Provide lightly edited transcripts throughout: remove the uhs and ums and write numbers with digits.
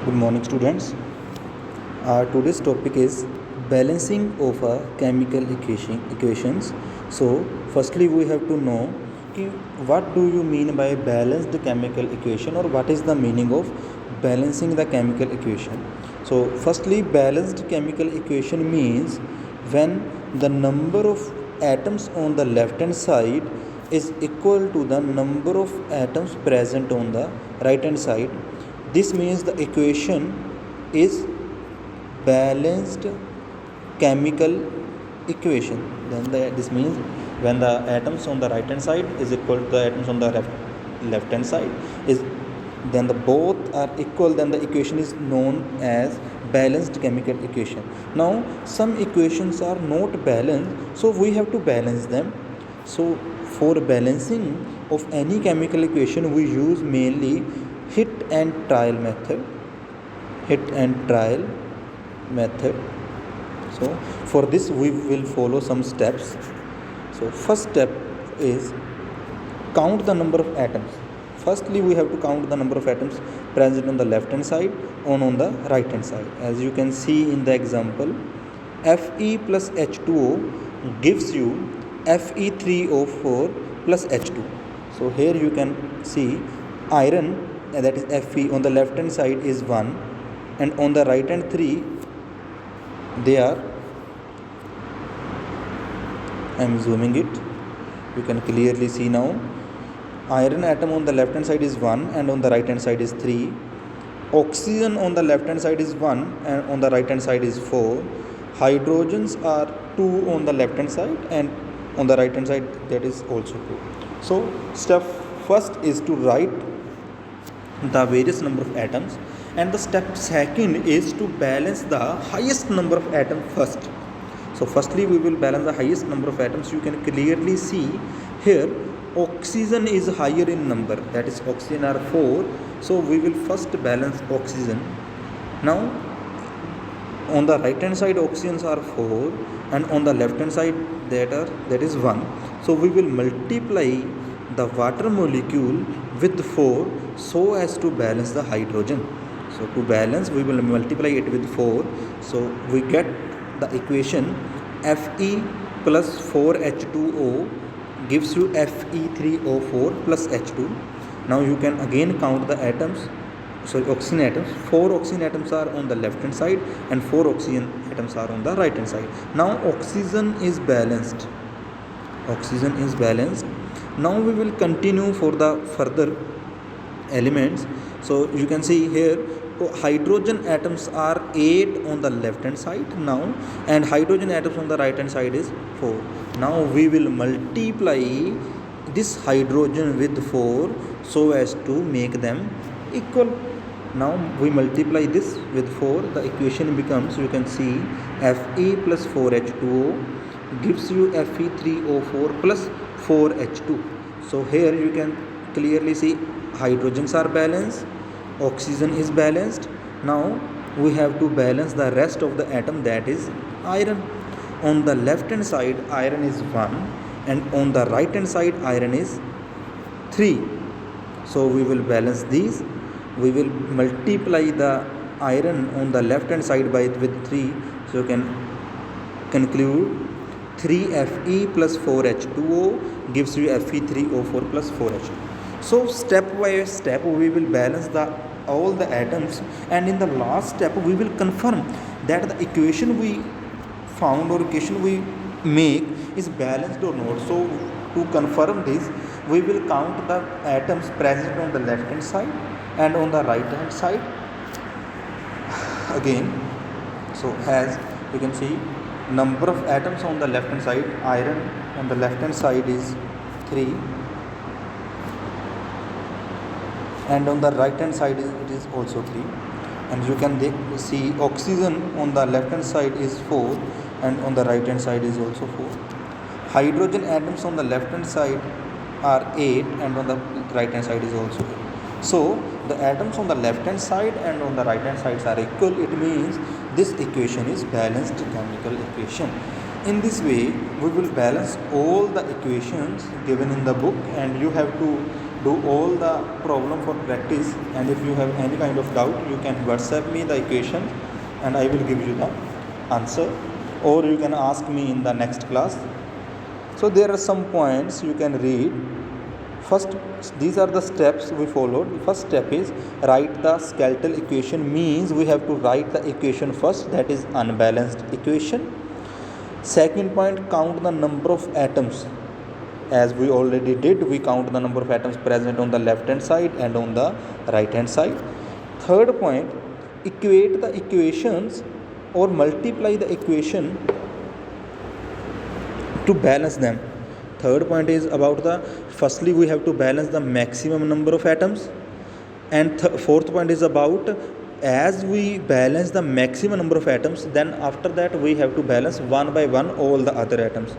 Good morning, students. Today's topic is balancing of chemical equations. So, firstly, we have to know कि what do you mean by balanced chemical equation or what is the meaning of balancing the chemical equation. So, firstly, balanced chemical equation means when the number of atoms on the left hand side is equal to the number of atoms present on the right hand side. This means the equation is balanced chemical equation. This means when the atoms on the right hand side is equal to the atoms on the left hand side is then the both are equal, then the equation is known as balanced chemical equation. Now some equations are not balanced, so we have to balance them. So for balancing of any chemical equation we use mainly hit and trial method. So for this we will follow some steps. So first step is count the number of atoms. Firstly we have to count the number of atoms present on the left hand side and on the right hand side. As you can see in the example, Fe plus H2O gives you Fe3O4 plus H2. So here you can see iron, that is Fe, on the left hand side is 1 and on the right hand 3 they are, I am zooming it, you can clearly see now. Iron atom on the left hand side is 1 and on the right hand side is 3. Oxygen on the left hand side is 1 and on the right hand side is 4. Hydrogens are 2 on the left hand side and on the right hand side that is also 2. So step first is to write the various number of atoms, and the step second is to balance the highest number of atoms first. So firstly we will balance the highest number of atoms. You can clearly see here oxygen is higher in number, that is oxygen are 4, so we will first balance oxygen. Now on the right hand side oxygens are 4 and on the left hand side that is 1, so we will multiply the water molecule with 4 so as to balance the hydrogen. So to balance we will multiply it with 4, so we get the equation Fe plus 4H2O gives you Fe3O4 plus H2. Now you can again count the atoms, oxygen atoms. 4 oxygen atoms are on the left hand side and 4 oxygen atoms are on the right hand side. Now oxygen is balanced. Now we will continue for the further elements. So you can see here hydrogen atoms are 8 on the left hand side now and hydrogen atoms on the right hand side is 4. Now we will multiply this hydrogen with 4 so as to make them equal. Now we multiply this with 4, the equation becomes, you can see, Fe plus 4H2O gives you Fe3O4 plus 4H2. So here you can clearly see hydrogens are balanced, oxygen is balanced. Now we have to balance the rest of the atom, that is iron. On the left hand side iron is 1 and on the right hand side iron is 3. So we will balance these. We will multiply the iron on the left hand side with 3, so you can conclude 3Fe plus 4H2O gives you Fe3O4 plus 4H2. So step by step we will balance all the atoms, and in the last step we will confirm that the equation we found or equation we make is balanced or not. So to confirm this we will count the atoms present on the left hand side and on the right hand side again. So as you can see, number of atoms on the left hand side, iron on the left hand side is 3 and on the right hand side it is also 3, and you can see oxygen on the left hand side is 4 and on the right hand side is also 4. Hydrogen atoms on the left hand side are 8 and on the right hand side is also 8. So the atoms on the left hand side and on the right hand sides are equal. It means this equation is balanced chemical equation. In this way we will balance all the equations given in the book, and you have to do all the problem for practice, and if you have any kind of doubt you can WhatsApp me the equation and I will give you the answer, or you can ask me in the next class. So there are some points you can read. First, these are the steps we followed. First step is write the skeletal equation, means we have to write the equation first, that is unbalanced equation. Second point, count the number of atoms. As we already did, we count the number of atoms present on the left hand side and on the right hand side. Third point, equate the equations or multiply the equation to balance them. Third point is about the, firstly we have to balance the maximum number of atoms, and fourth point is about, as we balance the maximum number of atoms, then after that we have to balance one by one all the other atoms.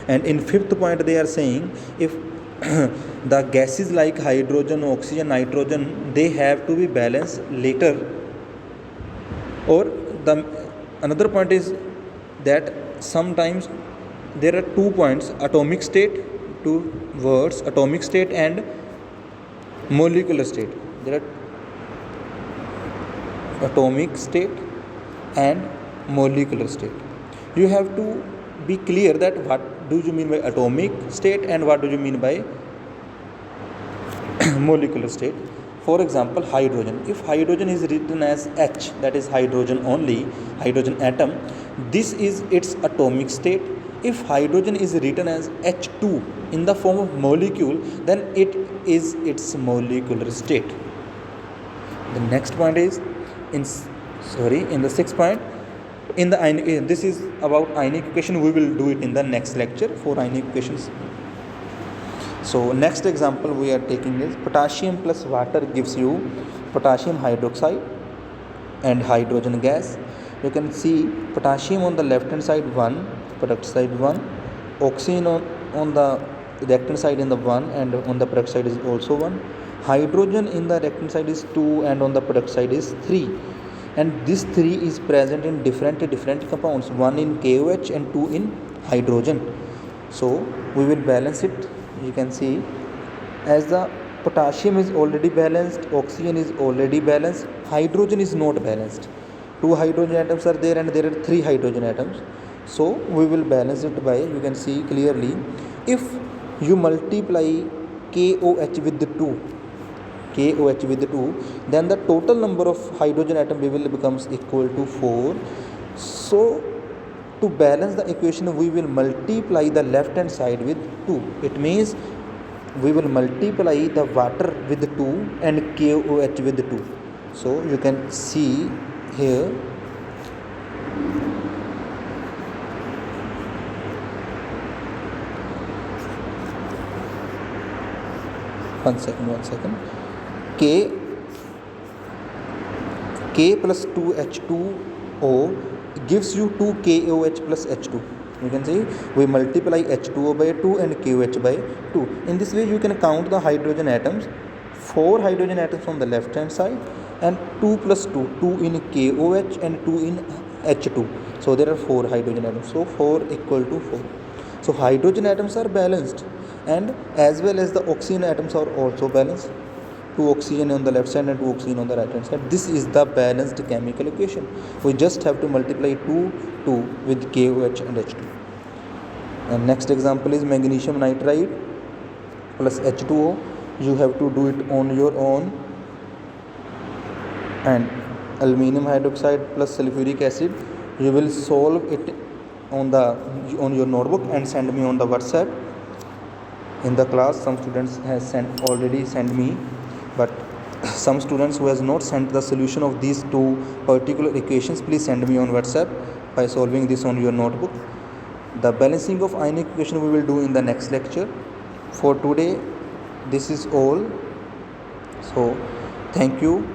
And in fifth point they are saying, if the gases like hydrogen, oxygen, nitrogen, they have to be balanced later. Or the another point is that sometimes there are 2 points, atomic state, 2 words, atomic state and molecular state. There are atomic state and molecular state. You have to be clear that what do you mean by atomic state and what do you mean by molecular state. For example, hydrogen. If hydrogen is written as H, that is hydrogen only, hydrogen atom, this is its atomic state. If hydrogen is written as H2 in the form of molecule, then it is its molecular state. The next point is in the sixth point, in the this is about ionic equation. We will do it in the next lecture for ionic equations. So next example we are taking is potassium plus water gives you potassium hydroxide and hydrogen gas. You can see potassium on the left hand side 1, product side 1, oxygen on the reactant side in the 1 and on the product side is also 1, hydrogen in the reactant side is 2 and on the product side is 3, and this 3 is present in different compounds, 1 in KOH and 2 in hydrogen. So we will balance it. You can see, as the potassium is already balanced, oxygen is already balanced, hydrogen is not balanced. 2 hydrogen atoms are there and there are 3 hydrogen atoms. So we will balance it by, you can see clearly, if you multiply KOH with 2, then the total number of hydrogen atom will becomes equal to 4. So to balance the equation we will multiply the left hand side with 2. It means we will multiply the water with 2 and KOH with 2. So you can see here, one second, K plus 2H2O gives you 2 KOH plus H2. You can see we multiply H2O by 2 and KOH by 2. In this way you can count the hydrogen atoms. 4 hydrogen atoms on the left hand side and 2 plus 2, 2 in KOH and 2 in H2. So there are 4 hydrogen atoms. So 4 equal to 4. So hydrogen atoms are balanced, and as well as the oxygen atoms are also balanced. 2 oxygen on the left side and 2 oxygen on the right hand side. This is the balanced chemical equation. We just have to multiply 2 with KOH and H2. And next example is magnesium nitride plus H2O. You have to do it on your own. And aluminum hydroxide plus sulfuric acid, you will solve it on your notebook and send me on the WhatsApp. In the class some students has already sent me, but some students who has not sent the solution of these 2 particular equations, please send me on WhatsApp by solving this on your notebook. The balancing of ionic equation we will do in the next lecture. For today this is all. So thank you.